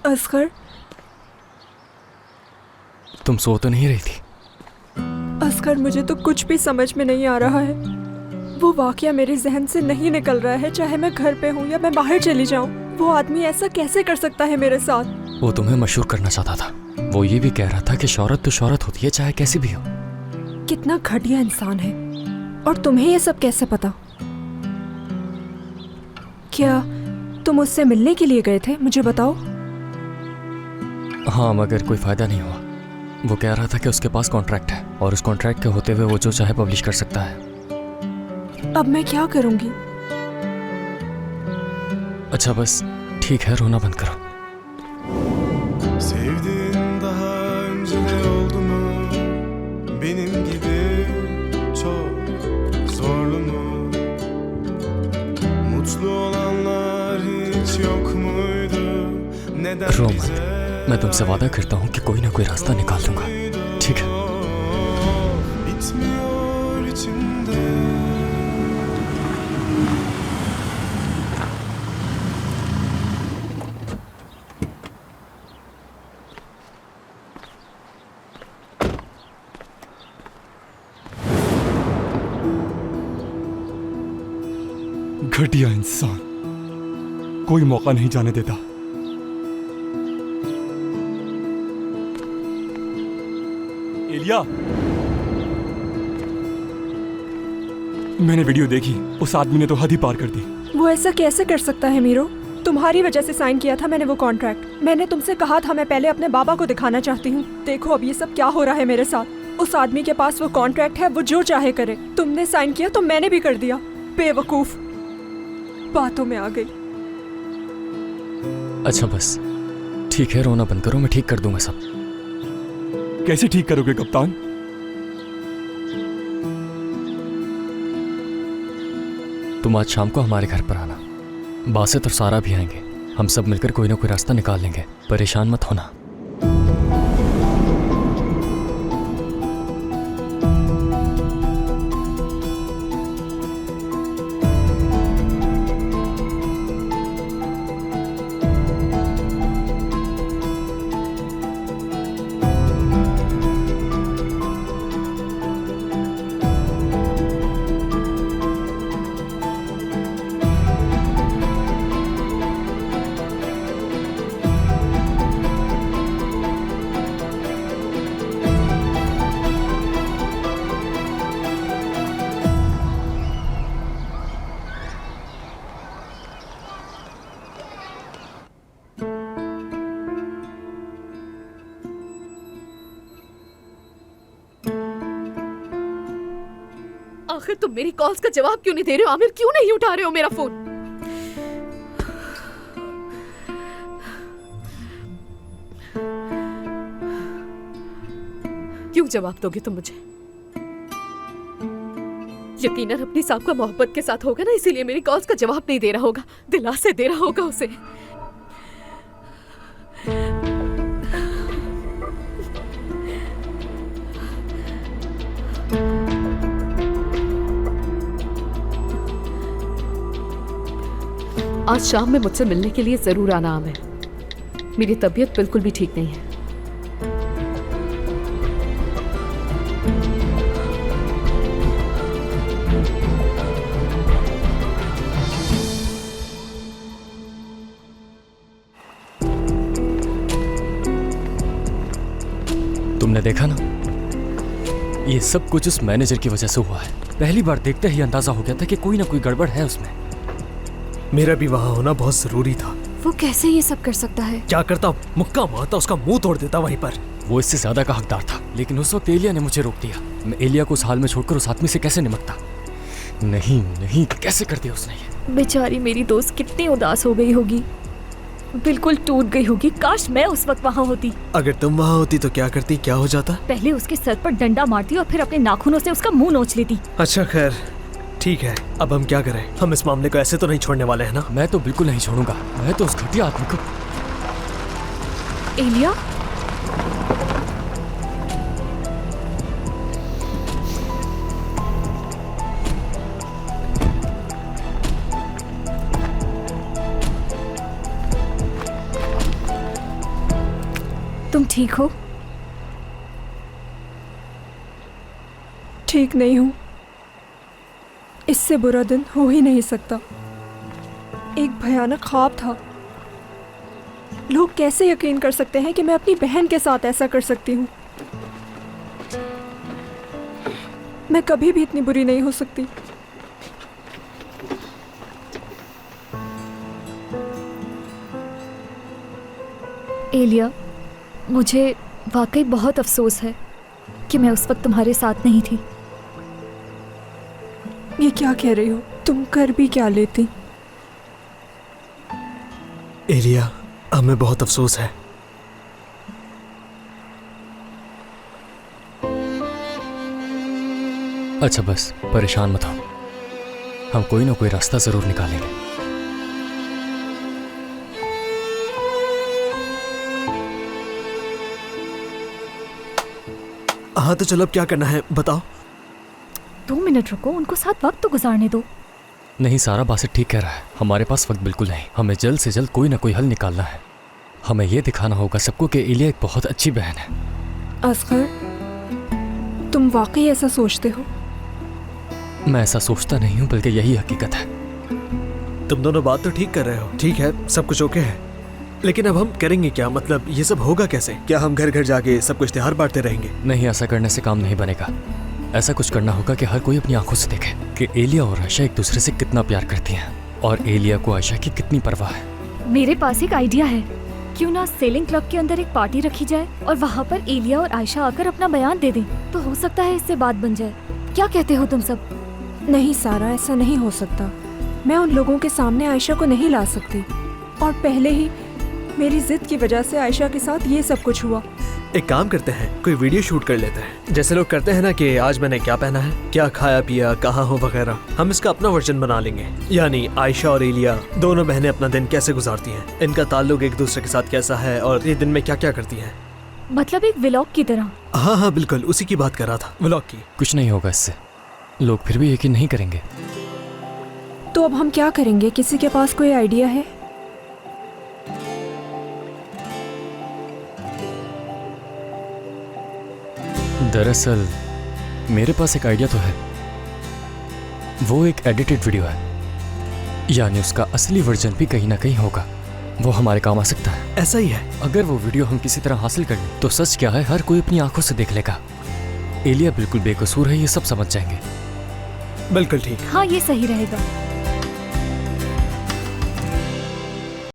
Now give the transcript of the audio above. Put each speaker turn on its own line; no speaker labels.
असगर,
तुम सो तो नहीं रही थी?
असगर, मुझे तो कुछ भी समझ में नहीं आ रहा है। वो वाकया मेरे जहन से नहीं निकल रहा है, चाहे मैं घर पे हूँ या मैं बाहर चली जाऊँ। वो आदमी ऐसा कैसे कर सकता है मेरे साथ?
वो तुम्हें मशहूर करना चाहता था। वो ये भी कह रहा था कि शोहरत तो शोहरत होती है, चाहे कैसी भी हो।
कितना घटिया इंसान है। और तुम्हें ये सब कैसे पता? क्या तुम उससे मिलने के लिए गए थे? मुझे बताओ।
हाँ, मगर कोई फायदा नहीं हुआ। वो कह रहा था कि उसके पास कॉन्ट्रैक्ट है और उस कॉन्ट्रैक्ट के होते हुए वो जो चाहे पब्लिश कर सकता है।
अब मैं क्या करूंगी?
अच्छा बस ठीक है, रोना बंद करो।
Sevdiğin daha önce de oldu mu? Benim gibi çok zorlu mu? Mutlu olanlar hiç yok muydu? Neden
Roman,
bize
मैं तुमसे वादा करता हूँ कि कोई ना कोई रास्ता निकाल दूंगा, ठीक है?
bitmiyor içimde?
घटिया इंसान, कोई मौका नहीं जाने देता। एलिया, मैंने वीडियो देखी, उस आदमी ने तो हद ही पार कर दी।
वो ऐसा कैसे कर सकता है मीरो? तुम्हारी वजह से साइन किया था मैंने वो कॉन्ट्रैक्ट। मैंने तुमसे कहा था मैं पहले अपने बाबा को दिखाना चाहती हूँ। देखो अब ये सब क्या हो रहा है मेरे साथ। उस आदमी के पास वो कॉन्ट्रैक्ट है, वो जो चाहे करे। तुमने साइन किया तो मैंने भी कर दिया। बेवकूफ, बातों में आ गई।
अच्छा बस ठीक है, रोना बंद करो, मैं ठीक कर दूंगा सब।
कैसे ठीक करोगे कप्तान?
तुम आज शाम को हमारे घर पर आना। बासित और सारा भी आएंगे। हम सब मिलकर कोई ना कोई रास्ता निकाल लेंगे, परेशान मत होना।
आखिर तुम मेरी कॉल्स का जवाब क्यों नहीं दे रहे हो? आमिर, क्यों नहीं उठा रहे हो मेरा फोन? क्यों जवाब दोगे तुम मुझे? यकीनन अपनी साहब का मोहब्बत के साथ होगा ना, इसीलिए मेरी कॉल्स का जवाब नहीं दे रहा होगा, दिलासे दे रहा होगा उसे। आज शाम में मुझसे मिलने के लिए जरूर आना आमिर। मेरी तबीयत बिल्कुल भी ठीक नहीं है।
तुमने देखा ना, ये सब कुछ उस मैनेजर की वजह से हुआ है। पहली बार देखते ही अंदाजा हो गया था कि कोई ना कोई गड़बड़ है उसमें।
मेरा भी वहाँ होना बहुत जरूरी था।
वो कैसे ये सब कर सकता है?
क्या करता, मुक्का मारता, उसका मुंह तोड़ देता वहीं पर।
वो इससे ज्यादा का हकदार था, लेकिन उस वक्त एलिया ने मुझे रोक दिया। मैं एलिया को उस हाल में छोड़कर उस आदमी से कैसे निपटता? नहीं नहीं, कैसे कर दिया उसने ये?
बेचारी मेरी दोस्त कितनी उदास हो गई होगी, बिल्कुल टूट गई होगी। काश मैं उस वक्त वहाँ होती।
अगर तुम वहाँ होती तो क्या करती, क्या हो जाता?
पहले उसके सर पर डंडा मारती और फिर अपने नाखूनों से उसका मुंह नोच लेती।
अच्छा खैर, ठीक है, अब हम क्या करें? हम इस मामले को ऐसे तो नहीं छोड़ने वाले हैं ना?
मैं तो बिल्कुल नहीं छोड़ूंगा। मैं तो उस घटिया आदमी को।
एलिया, तुम ठीक हो?
ठीक नहीं हूँ। इससे बुरा दिन हो ही नहीं सकता। एक भयानक ख्वाब था। लोग कैसे यकीन कर सकते हैं कि मैं अपनी बहन के साथ ऐसा कर सकती हूँ? मैं कभी भी इतनी बुरी नहीं हो सकती।
एलिया, मुझे वाकई बहुत अफसोस है कि मैं उस वक्त तुम्हारे साथ नहीं थी।
ये क्या कह रही हो? तुम कर भी क्या लेती?
एलिया, हमें बहुत अफसोस है।
अच्छा बस परेशान मत हो, हम कोई ना कोई रास्ता जरूर निकालेंगे।
हाँ तो चलो अब क्या करना है बताओ।
2 मिनट रुको, उनको साथ वक्त तो गुजारने दो।
नहीं, सारा बासित ठीक कह रहा है, हमारे पास वक्त बिल्कुल नहीं। हमें जल्द से जल्द कोई ना कोई हल निकालना है। हमें यह दिखाना होगा सबको कि एलिया एक बहुत अच्छी बहन है।
असगर, तुम वाकई ऐसा सोचते हो?
मैं ऐसा सोचता नहीं हूँ, बल्कि यही हकीकत है।
तुम दोनों बात तो ठीक कर रहे हो, ठीक है, सब कुछ ओके है, लेकिन अब हम करेंगे क्या? मतलब ये सब होगा कैसे? क्या हम घर घर जाके सबको इश्तिहार बांटते रहेंगे?
नहीं, ऐसा करने से काम नहीं बनेगा। ऐसा कुछ करना होगा कि हर कोई अपनी आंखों से देखे कि एलिया और आयशा एक दूसरे से कितना प्यार करती हैं और एलिया को आयशा की कितनी परवाह है।
मेरे पास एक आइडिया है। क्यों ना सेलिंग क्लब के अंदर एक पार्टी रखी जाए और वहाँ पर एलिया और आयशा आकर अपना बयान दे दें, तो हो सकता है इससे बात बन जाए। क्या कहते हो तुम सब?
नहीं सारा, ऐसा नहीं हो सकता। मैं उन लोगों के सामने आयशा को नहीं ला सकती, और पहले ही मेरी जिद की वजह से आयशा के साथ ये सब कुछ हुआ।
एक काम करते हैं, कोई वीडियो शूट कर लेते हैं, जैसे लोग करते हैं ना कि आज मैंने क्या पहना है, क्या खाया पिया, कहाँ हो वगैरह। हम इसका अपना वर्जन बना लेंगे, यानी आयशा और एलिया दोनों बहनें अपना दिन कैसे गुजारती हैं, इनका ताल्लुक एक दूसरे के साथ कैसा है और ये दिन में क्या क्या करती हैं।
मतलब एक व्लॉग की तरह?
हाँ हाँ बिल्कुल, उसी की बात कर रहा था, व्लॉग की।
कुछ नहीं होगा इससे, लोग फिर भी यकीन नहीं करेंगे।
तो अब हम क्या करेंगे? किसी के पास कोई आइडिया है?
दरअसल मेरे पास एक आइडिया तो है। वो एक एडिटेड वीडियो है, यानी उसका असली वर्जन भी कहीं ना कहीं होगा। वो हमारे काम आ सकता है।
ऐसा ही है।
अगर वो वीडियो हम किसी तरह हासिल कर लें तो सच क्या है हर कोई अपनी आंखों से देख लेगा। एलिया बिल्कुल बेकसूर है, ये सब समझ जाएंगे।
बिल्कुल ठीक।
हाँ, ये सही रहेगा।